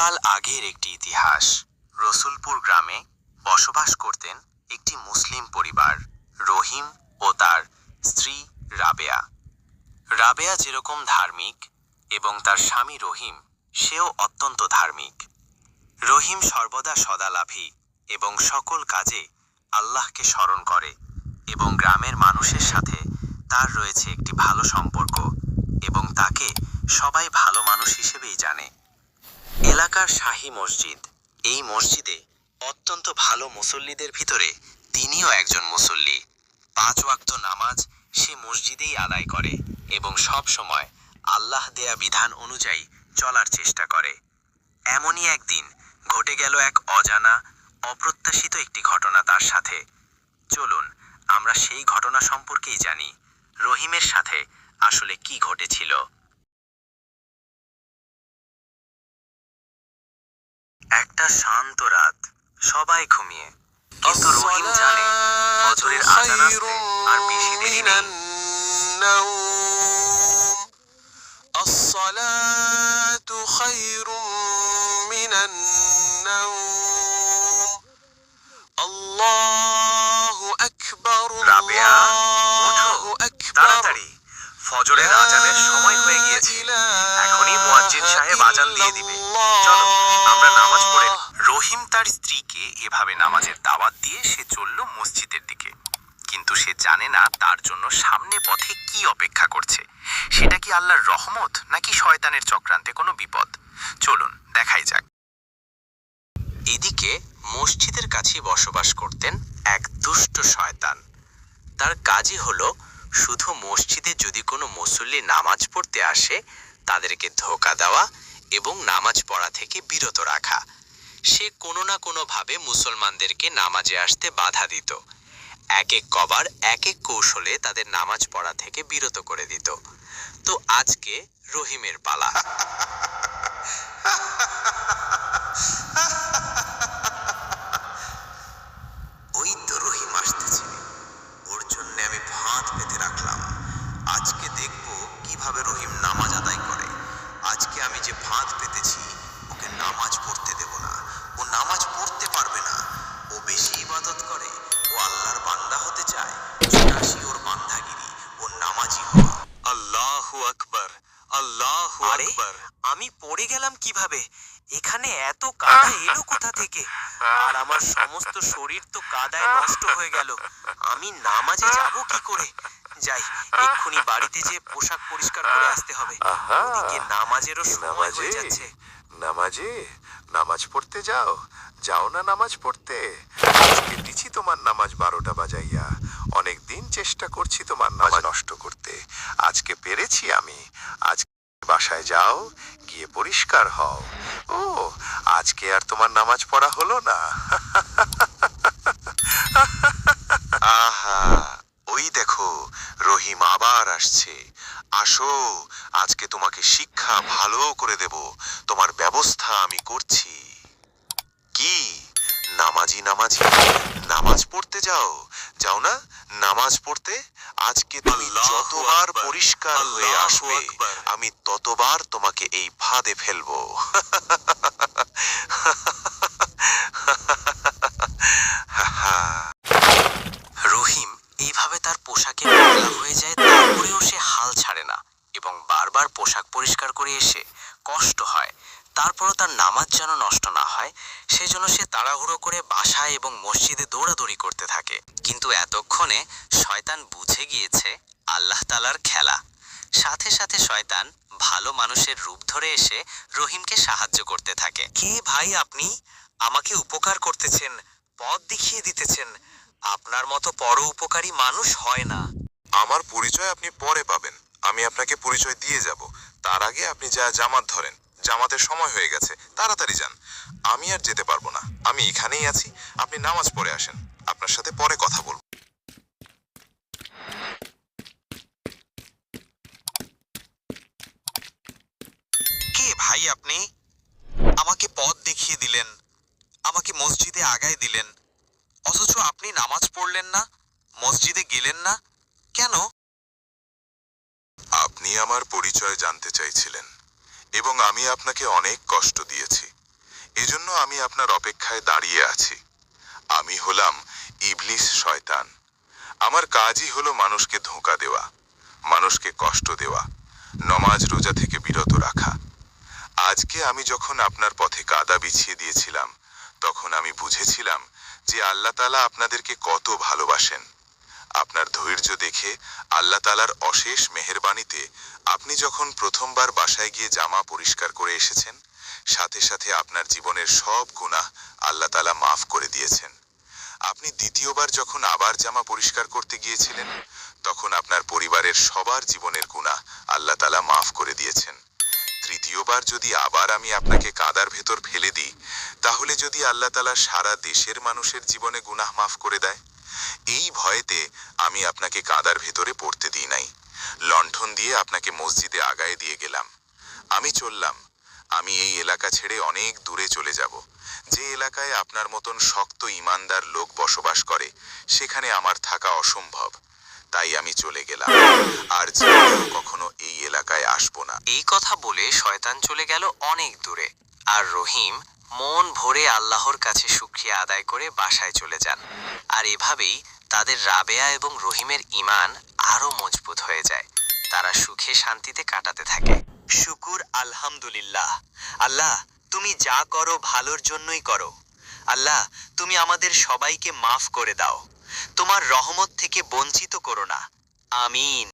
বহুকাল আগের একটি ইতিহাস। রসুলপুর গ্রামে বসবাস করতেন একটি মুসলিম পরিবার, রহিম ও তার স্ত্রী রাবেয়া। রাবেয়া যেরকম ধার্মিক এবং তার স্বামী রহিম সেও অত্যন্ত ধার্মিক। রহিম সর্বদা সদালাভী এবং সকল কাজে আল্লাহকে স্মরণ করে এবং গ্রামের মানুষের সাথে তার রয়েছে একটি ভালো সম্পর্ক এবং তাকে সবাই ভালো মানুষ হিসেবেই জানে। এলাকার শাহী মসজিদ, এই মসজিদে অত্যন্ত ভালো মুসল্লিদের ভিতরে তিনিও একজন মুসল্লি। 5 ওয়াক্ত নামাজ সে মসজিদেই আদায় করে এবং সব সময় আল্লাহ দেয়া বিধান অনুযায়ী চলার চেষ্টা করে। এমনই একদিন ঘটে গেল এক অজানা অপ্রত্যাশিত একটি ঘটনা তার সাথে। চলুন আমরা সেই ঘটনা সম্পর্কেই জানি, রহিমের সাথে আসলে কি ঘটেছিল। একটা শান্ত রাত, সবাই ঘুমিয়ে, কিন্তু রহিম জানে ফজরের আজান আসতে আর বেশি দেরি নেই। الصلاة خير من النوم الله أكبر রাবেয়া, ওঠো الله أكبر তাড়াতাড়ি, ফজরের আজানের সময় হয়ে গিয়েছে। এখনই মুয়াজ্জিন সাহেব আজান দিয়ে দিবে। চলো আমরা নামাজ পড়ে। রহিম তার স্ত্রীকে এভাবে নামাজের দাওয়াত দিয়ে সে চলল মসজিদের দিকে, কিন্তু সে জানে না তার জন্য সামনে পথে কি অপেক্ষা করছে। সেটা কি আল্লাহর রহমত নাকি শয়তানের চক্রান্তে কোনো বিপদ? চলুন দেখাই যাক। এদিকে মসজিদের কাছে বসবাস করতেন এক দুষ্ট শয়তান। তার কাজই হলো শুধু মসজিদে যদি কোনো মুসল্লি নামাজ পড়তে আসে তাদেরকে ধোঁকা দেওয়া এবং নামাজ পড়া থেকে বিরত রাখা। সে কোনো না কোনোভাবে মুসলমানদেরকে নামাজে আসতে বাধা দিত। এক এক কবার এক এক কৌশলে তাদের নামাজ পড়া থেকে বিরত করে দিত। তো আজকে রহিমের পালা। ওই তো রহিম আসতেছে, ওর জন্য আমি ভাত পেতে রাখলাম। আজকে দেখব কিভাবে রহিম নামাজ আদায় করে। আজকে আমি যে ভাত পেতেছি ওকে নামাজ পড়তে দেব না। ও নামাজ পড়তে পারবে না। ও বেশি ইবাদত করে, ও আল্লাহর বান্দা হতে চায়। আসি ওর বান্দাগিরি, ও নামাজি হওয়া। আল্লাহু আকবার, আল্লাহু আরে আকবার। আমি পড়ে গেলাম কিভাবে? এখানে এত কাদা এলো কোথা থেকে? আর আমার সমস্ত শরীর তো কাদায় নষ্ট হয়ে গেল। আমি নামাজে যাব কি করে? যাই, এক্ষুনি বাড়িতে যে পোশাক পরিষ্কার করে আসতে হবে। ওদিকে নামাজেরও সময় হয়ে যাচ্ছে। নামাজ পড়তে যাও, যাও না নামাজ পড়তে। আজকে দিছি তোমার নামাজ 12টা বাজাইয়া। অনেক দিন চেষ্টা করছি তোমার নামাজ নষ্ট করতে, আজকে পেরেছি আমি। আজকে বাসায় যাও, গিয়ে পরিষ্কার হও। ও আজকে আর তোমার নামাজ পড়া হলো না। আহা, ওই দেখো রহিম আবার আসছে। আসো, আজকে তোমাকে শিক্ষা ভালো করে দেব। তোমার ব্যবস্থা আমি করছি। কি নামাজি নামাজ পড়তে যাও, যাও না নামাজ পড়তে? আজকে তুমি যতবার পরিষ্কার হয়ে আসবে আমি ততবার তোমাকে এই ফাঁদে ফেলবো। রহিম এইভাবে তার পোশাকে ময়লা হয়ে যায়, তারপরেও সে হাল ছাড়ে না এবং বারবার পোশাক পরিষ্কার করে এসে কষ্ট হয়। তারপরও তার নামাজ যেন নষ্ট না হয় সেজন্য সে তাড়াহুড়ো করে বাসায় এবং মসজিদে দৌড়াদৌড়ি করতে থাকে। কিন্তু এতক্ষণে শয়তান বুঝে গিয়েছে আল্লাহ তাআলার খেলা। সাথে সাথে শয়তান ভালো মানুষের রূপ ধরে এসে রহিমকে সাহায্য করতে থাকে। কে ভাই আপনি? আমাকে উপকার করতেছেন, পথ দেখিয়ে দিতেছেন। আপনার মতো পর উপকারী মানুষ হয় না। আমার পরিচয় আপনি পরে পাবেন, আমি আপনাকে পরিচয় দিয়ে যাব। তার আগে আপনি যা জামাত ধরেন, জামাতের সময় হয়ে গেছে, তাড়াতাড়ি যান। আমি আর যেতে পারবো না, আমি এখানেই আছি। আপনি নামাজ পড়ে আসেন, আপনার সাথে পরে কথা বলবো। কে ভাই আপনি? আমাকে পথ দেখিয়ে দিলেন, আমাকে মসজিদে আগায় দিলেন, অথচ আপনি নামাজ পড়লেন না, মসজিদে গেলেন না কেন? আপনি আমার পরিচয় জানতে চাইছিলেন এবং আমি আপনাকে অনেক কষ্ট দিয়েছি। আমি আপনার অপেক্ষায় দাঁড়িয়ে আছি। আমি হলাম ইবলিস শয়তান। আমার কাজই হলো মানুষকে ধোঁকা দেওয়া, মানুষকে কষ্ট দেওয়া, নমাজ রোজা থেকে বিরত রাখা। আজকে আমি যখন আপনার পথে কাদা বিছিয়ে দিয়েছিলাম, তখন আমি বুঝেছিলাম যে আল্লাহ তাআলা আপনাদেরকে কত ভালোবাসেন। আপনার ধৈর্য দেখে আল্লাহ তাআলার অশেষ মেহেরবানিতে আপনি যখন প্রথমবার বাসায় গিয়ে জামা পরিষ্কার করে এসেছেন, সাথে সাথে আপনার জীবনের সব গুনাহ আল্লাহ তাআলা মাফ করে দিয়েছেন। আপনি দ্বিতীয়বার যখন আবার জামা পরিষ্কার করতে গিয়েছিলেন, তখন আপনার পরিবারের সবার জীবনের গুনাহ আল্লাহ তাআলা মাফ করে দিয়েছেন। তৃতীয়বার যদি আবার আমি আপনাকে কাদার ভেতর ফেলে দিই, তাহলে যদি আল্লাহ তাআলা সারা দেশের মানুষের জীবনে গুনাহ মাফ করে দেয়। এই ভয়েতে আমি আপনাকে কাদার ভেতরে পড়তে দিই নাই। লণ্ঠন দিয়ে আপনাকে মসজিদে আগায় দিয়ে গেলাম। আমি চললাম। আমি এই এলাকা ছেড়ে অনেক দূরে চলে যাব। যে এলাকায় আপনার মতন শক্ত ঈমানদার লোক বসবাস করে, সেখানে আমার থাকা অসম্ভব। তাই আমি চলে গেলাম, আর জীবনেও কখনো এই এলাকায় আসবো না। এই কথা বলে শয়তান চলে গেল অনেক দূরে, আর রহিম মন ভরে আল্লাহর কাছে শুকরিয়া আদায় করে বাসায় চলে যান। আর এভাবেই তাদের রাবেয়া এবং রহিমের ঈমান আরো মজবুত হয়ে যায়। তারা সুখে শান্তিতে কাটাতে থাকে। শুকুর আলহামদুলিল্লাহ। আল্লাহ, তুমি যা করো ভালোর জন্যই করো। আল্লাহ, তুমি আমাদের সবাইকে মাফ করে দাও। তোমার রহমত থেকে বঞ্চিত করো না। আমিন।